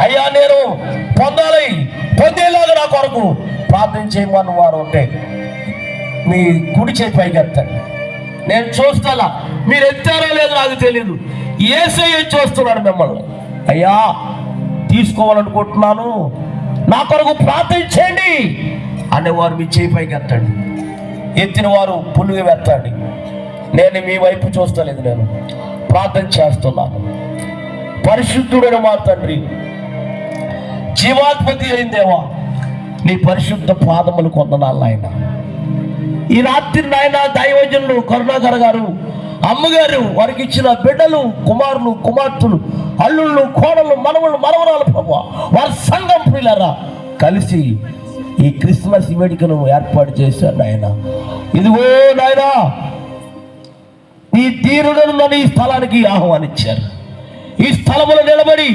అయ్యా నేను పొందేలాగా నా కొరకు ప్రార్థన చేయమని వారు ఉంటే మీ కుడి చేయి పైకి ఎత్తండి. నేను చూస్తాలా, మీరు ఎత్తారో లేదో నాకు తెలియదు. యేసయ్య చూస్తున్నాడు మిమ్మల్ని. అయ్యా తీసుకోవాలనుకుంటున్నాను, నా కొరకు ప్రార్థన చేయండి అనేవారు మీ చేయి పైకి ఎత్తండి. ఎత్తిన వారు పులుగు ఎత్తండి. నేను మీ వైపు చూస్తలేదు, నేను ప్రార్థన చేస్తున్నాను. పరిశుద్ధుడైన మా తండ్రి, జీవాధిపతి అయిన దేవా, నీ పరిశుద్ధ పాదములు కొందనాలు నాయన. ఈ రాత్రి నాయన దైవజనులు కరుణాకర్ గారు, అమ్మగారు, వారికి ఇచ్చిన బిడ్డలు, కుమారులు, కుమార్తెలు, అల్లుళ్ళు, కోడలు, మనవలు, మనవరాలు ప్రభువా, వారి సంఘం ప్రియులారా కలిసి ఈ క్రిస్మస్ వేడుకను ఏర్పాటు చేశారు నాయన. ఇదిగో నాయన, నీ తీరులను ఈ స్థలానికి ఆహ్వానించారు. ఈ స్థలములో నిలబడి